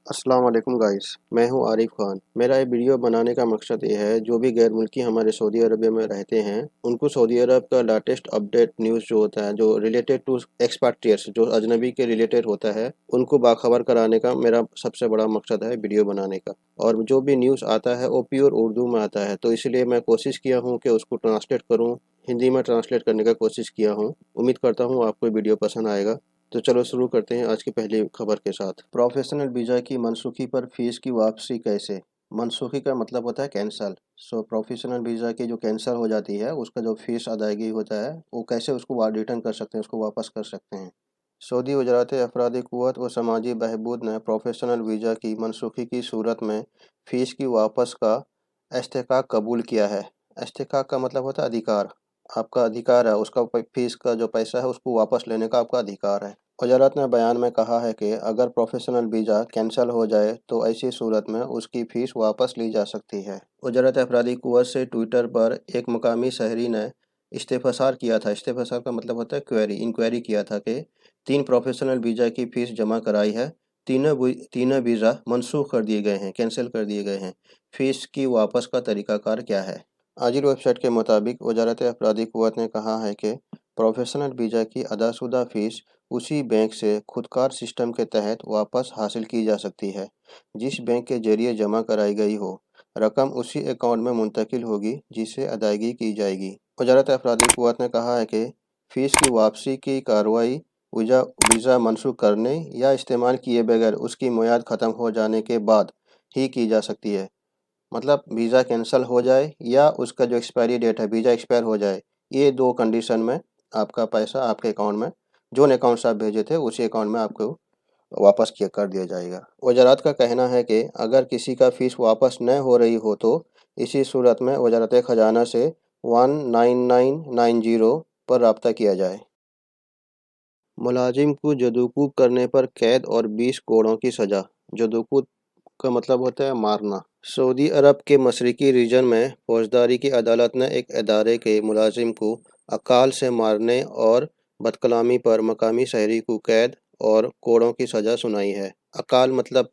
السلام علیکم گائز، میں ہوں عارف خان۔ میرا یہ ویڈیو بنانے کا مقصد یہ ہے جو بھی غیر ملکی ہمارے سعودی عربیہ میں رہتے ہیں ان کو سعودی عرب کا لیٹسٹ اپڈیٹ نیوز جو ہوتا ہے جو ریلیٹڈ ٹو ایکسپیکٹیٹس جو اجنبی کے ریلیٹڈ ہوتا ہے ان کو باخبر کرانے کا میرا سب سے بڑا مقصد ہے ویڈیو بنانے کا۔ اور جو بھی نیوز آتا ہے وہ پیور اردو میں آتا ہے، تو اس لیے میں کوشش کیا ہوں کہ اس کو ٹرانسلیٹ کروں، ہندی میں ٹرانسلیٹ کرنے کا کوشش کیا ہوں۔ امید کرتا ہوں آپ کو ویڈیو پسند آئے گا۔ تو چلو شروع کرتے ہیں آج کی پہلی خبر کے ساتھ۔ پروفیشنل ویزا کی منسوخی پر فیس کی واپسی کیسے؟ منسوخی کا مطلب ہوتا ہے کینسل۔ پروفیشنل ویزا کی جو کینسل ہو جاتی ہے اس کا جو فیس ادائیگی ہوتا ہے وہ کیسے اس کو ریٹرن کر سکتے ہیں، اس کو واپس کر سکتے ہیں۔ سعودی وزارت افرادی قوت و سماجی بہبود نے پروفیشنل ویزا کی منسوخی کی صورت میں فیس کی واپس کا استحقاق قبول کیا ہے۔ استحقاق کا مطلب ہوتا ہے ادھیکار، آپ کا ادھیکار ہے، اس کا فیس کا جو پیسہ ہے اس کو واپس لینے کا آپ کا ادھیکار ہے۔ وزارت نے بیان میں کہا ہے کہ اگر پروفیشنل ویزا کینسل ہو جائے تو ایسی صورت میں اس کی فیس واپس لی جا سکتی ہے۔ وزارت افرادی قوت سے ٹویٹر پر ایک مقامی شہری نے استفسار کیا تھا۔ استفسار کا مطلب ہوتا ہے انکوائری کیا تھا کہ 3 پروفیشنل ویزا کی فیس جمع کرائی ہے، تینوں ویزا منسوخ کر دیے گئے ہیں، کینسل کر دیے گئے ہیں۔ فیس کی واپس کا طریقہ کار کیا ہے؟ آجر ویب سائٹ کے مطابق وزارت افرادی قوت نے کہا ہے کہ پروفیشنل ویزا کی ادا شدہ فیس اسی بینک سے خودکار سسٹم کے تحت واپس حاصل کی جا سکتی ہے جس بینک کے ذریعے جمع کرائی گئی ہو۔ رقم اسی اکاؤنٹ میں منتقل ہوگی جس سے ادائیگی کی جائے گی۔ وزارت افرادی قوت نے کہا ہے کہ فیس کی واپسی کی کارروائی ویزا منسوخ کرنے یا استعمال کیے بغیر اس کی میعاد ختم ہو جانے کے بعد ہی کی جا سکتی ہے۔ مطلب ویزا کینسل ہو جائے یا اس کا جو ایکسپائری ڈیٹ ہے ویزا ایکسپائر ہو جائے، یہ 2 کنڈیشن میں آپ کا پیسہ آپ کے اکاؤنٹ میں جو اکاؤنٹ سے آپ بھیجے تھے اسی اکاؤنٹ میں آپ کو واپس کر دیا جائے گا۔ وزارت کا کہنا ہے کہ اگر کسی کا فیس واپس نہ ہو رہی ہو تو اسی صورت میں وزارت خزانہ سے 19990 پر رابطہ کیا جائے۔ ملازم کو جدوکوب کرنے پر قید اور 20 کوڑوں کی سزا۔ جدوکوب کا مطلب ہوتا ہے مارنا۔ سعودی عرب کے مشرقی ریجن میں فوجداری کی عدالت نے ایک ادارے کے ملازم کو اکال سے مارنے اور بدکلامی پر مقامی شہری کو قید اور کوڑوں کی سزا سنائی ہے۔ اکال مطلب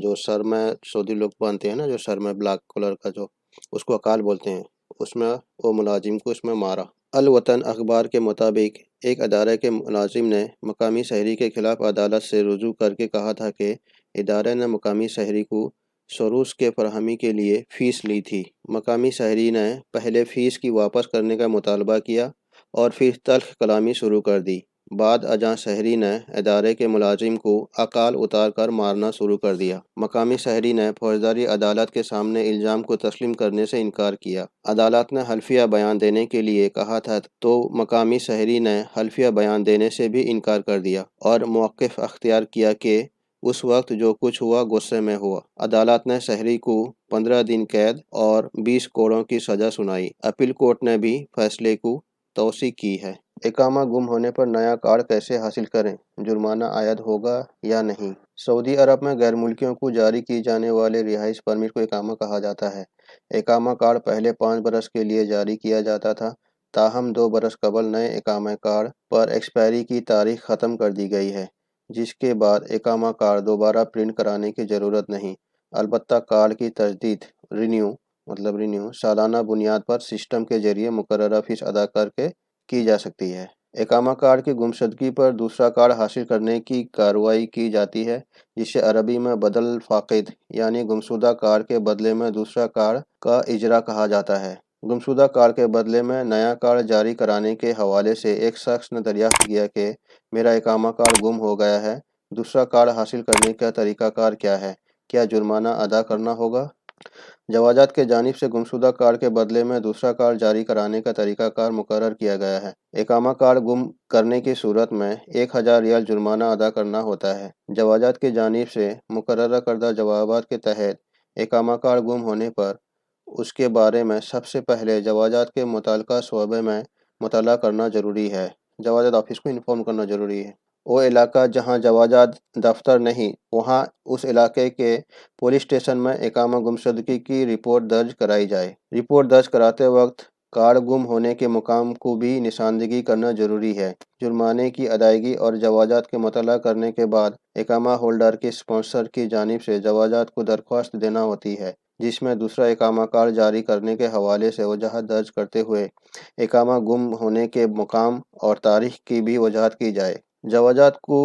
جو سر میں سعودی لوگ باندھتے ہیں نا، جو سر میں بلیک کلر کا جو اس کو اکال بولتے ہیں، اس میں وہ ملازم کو اس میں مارا۔ الوطن اخبار کے مطابق ایک ادارے کے ملازم نے مقامی شہری کے خلاف عدالت سے رجوع کر کے کہا تھا کہ ادارے نے مقامی شہری کو سروس کے فراہمی کے لیے فیس لی تھی۔ مقامی شہری نے پہلے فیس کی واپس کرنے کا مطالبہ کیا اور پھر تلخ کلامی شروع کر دی۔ بعد ازاں شہری نے ادارے کے ملازم کو اکال اتار کر مارنا شروع کر دیا۔ مقامی شہری نے فوجداری عدالت کے سامنے الزام کو تسلیم کرنے سے انکار کیا۔ عدالت نے حلفیہ بیان دینے کے لیے کہا تھا تو مقامی شہری نے حلفیہ بیان دینے سے بھی انکار کر دیا اور موقف اختیار کیا کہ اس وقت جو کچھ ہوا غصے میں ہوا۔ عدالت نے شہری کو 15 دن قید اور 20 کوڑوں کی سزا سنائی۔ اپیل کورٹ نے بھی فیصلے کو توسیع کی ہے۔ اقامہ گم ہونے پر نیا کارڈ کیسے حاصل کریں؟ جرمانہ عائد ہوگا یا نہیں؟ سعودی عرب میں غیر ملکیوں کو جاری کی جانے والے رہائش پرمٹ کو اقامہ کہا جاتا ہے۔ اقامہ کارڈ پہلے 5 برس کے لیے جاری کیا جاتا تھا، تاہم 2 برس قبل نئے اقامہ کارڈ پر ایکسپائری کی تاریخ ختم کر دی گئی ہے، جس کے بعد اقامہ کارڈ دوبارہ پرنٹ کرانے کی ضرورت نہیں۔ البتہ کارڈ کی تجدید رینیو سالانہ بنیاد پر سسٹم کے ذریعے مقررہ فیس ادا کر کے کی جا سکتی ہے۔ اقامہ کارڈ کی گمشدگی پر دوسرا کارڈ حاصل کرنے کی کارروائی کی جاتی ہے، جسے عربی میں بدل الفاقد یعنی گمشدہ کارڈ کے بدلے میں دوسرا کارڈ کا اجرا کہا جاتا ہے۔ گمشدہ کارڈ کے بدلے میں نیا کارڈ جاری کرانے کے حوالے سے ایک شخص نے دریافت کیا کہ میرا اقامہ کارڈ گم ہو گیا ہے، دوسرا کارڈ حاصل کرنے کا طریقہ کار کیا ہے؟ کیا جرمانہ ادا کرنا ہوگا؟ جوازات کی جانب سے گمشدہ کارڈ کے بدلے میں دوسرا کارڈ جاری کرانے کا طریقہ کار مقرر کیا گیا ہے۔ اقامہ کارڈ گم کرنے کی صورت میں 1000 ریال جرمانہ ادا کرنا ہوتا ہے۔ جوازات کی جانب سے مقررہ کردہ ضوابط کے تحت اقامہ کارڈ گم ہونے پر اس کے بارے میں سب سے پہلے جوازات کے متعلقہ شعبے میں مطلع کرنا ضروری ہے۔ جوازات آفس کو انفارم کرنا ضروری ہے۔ وہ علاقہ جہاں جوازات دفتر نہیں، وہاں اس علاقے کے پولیس اسٹیشن میں اقامہ گمشدگی کی رپورٹ درج کرائی جائے۔ رپورٹ درج کراتے وقت کارڈ گم ہونے کے مقام کو بھی نشاندہی کرنا ضروری ہے۔ جرمانے کی ادائیگی اور جوازات کے مطالعہ کرنے کے بعد اقامہ ہولڈر کے اسپانسر کی جانب سے جوازات کو درخواست دینا ہوتی ہے، جس میں دوسرا اقامہ کارڈ جاری کرنے کے حوالے سے وضاحت درج کرتے ہوئے اقامہ گم ہونے کے مقام اور تاریخ کی بھی وضاحت کی جائے۔ جوازات کو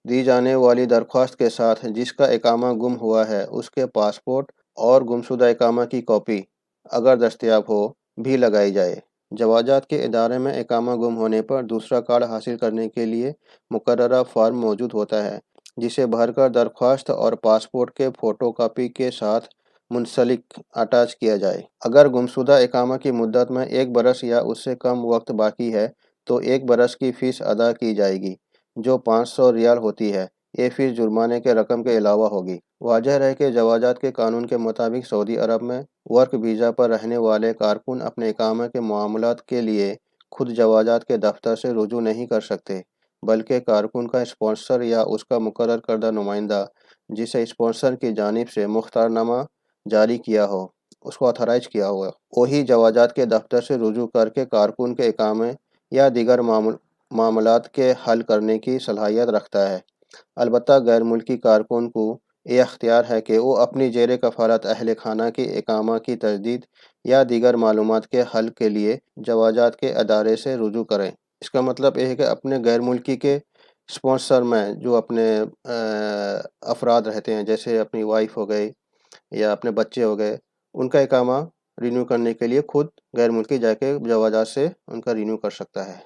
دی جانے والی درخواست کے ساتھ جس کا اقامہ گم ہوا ہے اس کے پاسپورٹ اور گمشدہ اقامہ کی کاپی اگر دستیاب ہو بھی لگائی جائے۔ جوازات کے ادارے میں اقامہ گم ہونے پر دوسرا کارڈ حاصل کرنے کے لیے مقررہ فارم موجود ہوتا ہے، جسے بھر کر درخواست اور پاسپورٹ کے فوٹو کاپی کے ساتھ منسلک اٹیچ کیا جائے۔ اگر گمشدہ اقامہ کی مدت میں 1 برس یا اس سے کم وقت باقی ہے تو 1 برس کی فیس ادا کی جائے گی، جو 500 ریال ہوتی ہے۔ یہ فیس جرمانے کے رقم کے علاوہ ہوگی۔ واضح رہے کہ جوازات کے قانون کے مطابق سعودی عرب میں ورک ویزا پر رہنے والے کارکن اپنے اقامہ کے معاملات کے لیے خود جوازات کے دفتر سے رجوع نہیں کر سکتے، بلکہ کارکن کا اسپانسر یا اس کا مقرر کردہ نمائندہ جسے اسپانسر کی جانب سے مختارنامہ جاری کیا ہو، اس کو آتھرائز کیا ہوا، وہی جوازات کے دفتر سے رجوع کر کے کارکن کے اقامے یا دیگر معاملات کے حل کرنے کی صلاحیت رکھتا ہے۔ البتہ غیر ملکی کارکن کو یہ اختیار ہے کہ وہ اپنی زیر کفالت اہل خانہ کی اقامہ کی تجدید یا دیگر معلومات کے حل کے لیے جوازات کے ادارے سے رجوع کریں۔ اس کا مطلب یہ ہے کہ اپنے غیر ملکی کے اسپانسر میں جو اپنے افراد رہتے ہیں، جیسے اپنی وائف ہو گئی یا اپنے بچے ہو گئے، ان کا اقامہ رینیو کرنے کے لیے خود غیر ملکی جا کے جوازات سے ان کا رینیو کر سکتا ہے۔